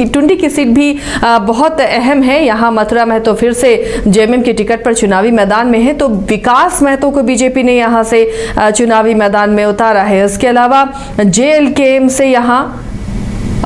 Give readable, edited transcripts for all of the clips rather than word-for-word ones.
टुंडी की सीट भी बहुत अहम है। यहाँ मथुरा महतो फिर से जेएमएम की टिकट पर चुनावी मैदान में है, तो विकास महतो को बीजेपी ने यहाँ से चुनावी मैदान में उतारा है। इसके अलावा जेएलकेएम से यहाँ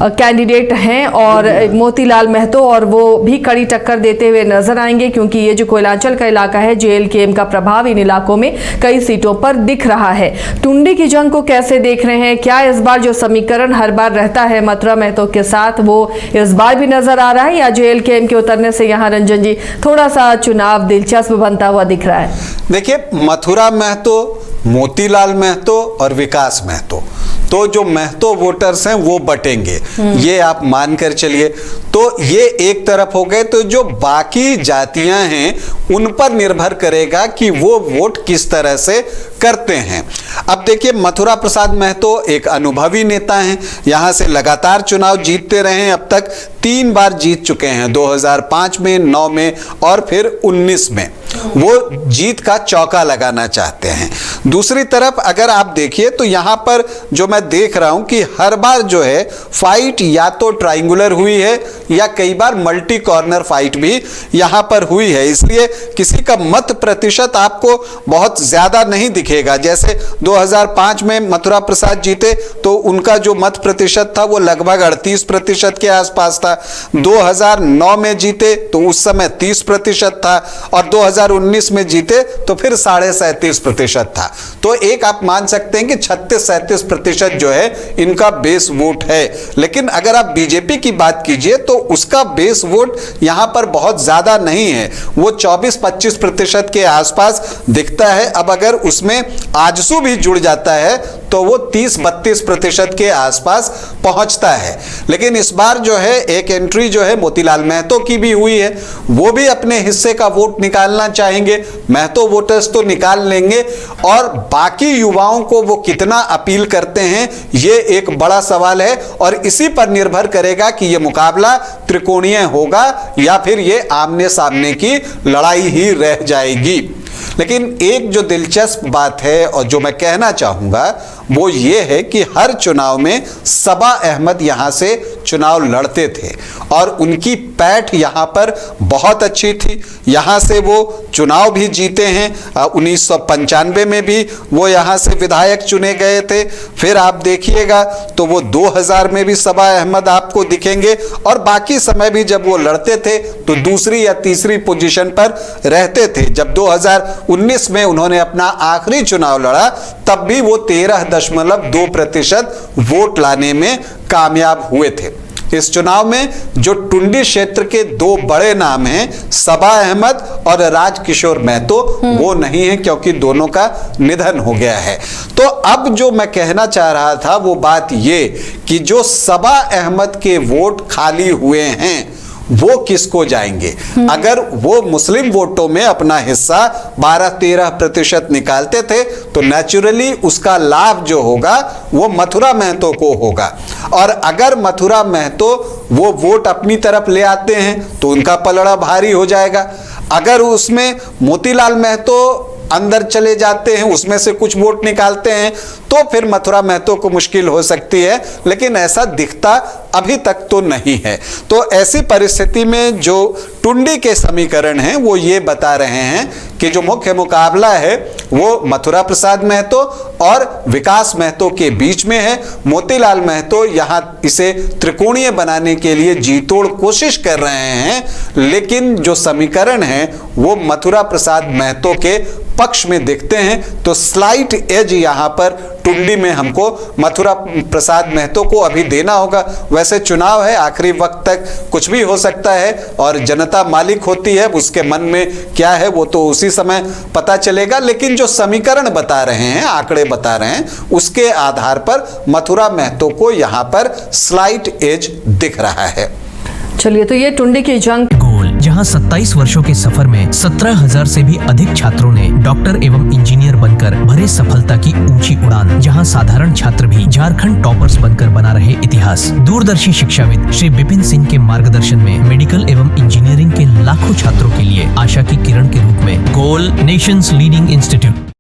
कैंडिडेट हैं और मोतीलाल महतो, और वो भी कड़ी टक्कर देते हुए नजर आएंगे, क्योंकि ये जो कोयलांचल का इलाका है, जेएलकेएम का प्रभाव इन इलाकों में कई सीटों पर दिख रहा है। टुंडी की जंग को कैसे देख रहे हैं? क्या इस बार जो समीकरण हर बार रहता है मथुरा महतो के साथ, वो इस बार भी नजर आ रहा है, या जेएलकेएम के उतरने से यहाँ रंजन जी थोड़ा सा चुनाव दिलचस्प बनता हुआ दिख रहा है? देखिए, मथुरा महतो, मोतीलाल महतो और विकास महतो, तो जो महतो वोटर्स हैं वो बटेंगे, ये आप मानकर चलिए। तो ये एक तरफ हो गए। तो जो बाकी जातियां हैं उन पर निर्भर करेगा कि वो वोट किस तरह से करते हैं। अब देखिए, मथुरा प्रसाद महतो एक अनुभवी नेता हैं, यहां से लगातार चुनाव जीतते रहे हैं। अब तक 3 बार जीत चुके हैं, 2005 में, 9 में और फिर 19 में। वो जीत का चौका लगाना चाहते हैं। दूसरी तरफ अगर आप देखिए तो यहां पर जो मैं देख रहा हूं कि हर बार जो है फाइट या तो ट्रायंगुलर हुई है या कई बार मल्टी कॉर्नर फाइट भी यहां पर हुई है, इसलिए किसी का मत प्रतिशत आपको बहुत ज्यादा नहीं दिखेगा। जैसे 2005 में मथुरा प्रसाद जीते तो उनका जो मत प्रतिशत था वो लगभग 38% के आसपास था। 2009 में जीते तो उस समय 30% था, और 2019 में जीते तो फिर 37.5% था। तो एक आप मान सकते हैं कि 36-37% जो है इनका बेस वोट है। लेकिन अगर आप बीजेपी की बात कीजिए तो उसका बेस वोट यहां पर बहुत ज्यादा नहीं है, वो 24-25% के आसपास दिखता है। अब अगर उसमें आजसू भी जुड़ जाता है तो वो 30-32% के आसपास पहुंचता है। लेकिन इस बार जो है एक एंट्री जो है मोतीलाल महतो की भी हुई है, वो भी अपने हिस्से का वोट निकालना चाहेंगे। महतो वोटर्स तो निकाल लेंगे, और बाकी युवाओं को वो कितना अपील करते हैं ये एक बड़ा सवाल है, और इसी पर निर्भर करेगा कि ये मुकाबला त्रिकोणीय होगा या फिर ये आमने सामने की लड़ाई ही रह जाएगी। लेकिन एक जो दिलचस्प बात है और जो मैं कहना चाहूंगा वो ये है कि हर चुनाव में सबा अहमद यहां से चुनाव लड़ते थे और उनकी पैठ यहां पर बहुत अच्छी थी। यहां से वो चुनाव भी जीते हैं। 1995 में भी वो यहां से विधायक चुने गए थे। फिर आप देखिएगा तो वो 2000 में भी सबा अहमद आपको दिखेंगे, और बाकी समय भी जब वो लड़ते थे तो दूसरी या तीसरी पोजीशन पर रहते थे। जब 2019 में उन्होंने अपना आखिरी चुनाव लड़ा तब भी वो 13.2% वोट लाने में कामयाब हुए थे। इस चुनाव में जो टुंडी क्षेत्र के 2 बड़े नाम हैं, सबा अहमद और राजकिशोर महतो, वो नहीं है क्योंकि दोनों का निधन हो गया है। तो अब जो मैं कहना चाह रहा था वो बात ये कि जो सबा अहमद के वोट खाली हुए हैं वो किसको जाएंगे। अगर वो मुस्लिम वोटों में अपना हिस्सा 12-13% निकालते थे तो नेचुरली उसका लाभ जो होगा वो मथुरा महतो को होगा, और अगर मथुरा महतो वो वोट अपनी तरफ ले आते हैं तो उनका पलड़ा भारी हो जाएगा। अगर उसमें मोतीलाल महतो अंदर चले जाते हैं, उसमें से कुछ वोट निकालते हैं, तो फिर मथुरा महतो को मुश्किल हो सकती है। लेकिन ऐसा दिखता अभी तक तो नहीं है। तो ऐसी परिस्थिति में जो टुंडी के समीकरण हैं वो ये बता रहे हैं कि जो मुख्य मुकाबला है वो मथुरा प्रसाद महतो और विकास महतो के बीच में है। मोतीलाल महतो यहां इसे त्रिकोणीय बनाने के लिए जी तोड़ कोशिश कर रहे हैं, लेकिन जो समीकरण है वो मथुरा प्रसाद महतो के पक्ष में दिखते हैं। तो स्लाइट एज यहां पर टुंडी में हमको मथुरा प्रसाद महतो को अभी देना होगा। वैसे चुनाव है, आखिरी वक्त तक कुछ भी हो सकता है और जनता मालिक होती है, उसके मन में क्या है वो तो उसी समय पता चलेगा। लेकिन जो समीकरण बता रहे हैं, आंकड़े बता रहे हैं, उसके आधार पर मथुरा महतो को यहां पर स्लाइट एज दिख रहा है। चलिए, तो ये टुंडी की जंग गोल, जहां 27 वर्षों के सफर में 17,000 से भी अधिक छात्रों ने डॉक्टर एवं इंजीनियर बनकर भरे सफलता की ऊंची उड़ान, जहां साधारण छात्र भी झारखंड टॉपर्स बनकर बना रहे इतिहास। दूरदर्शी शिक्षाविद श्री विपिन सिंह के मार्गदर्शन में मेडिकल एवं इंजीनियरिंग के लाखों छात्रों के लिए आशा की किरण के रूप में गोल, नेशंस लीडिंग इंस्टीट्यूट।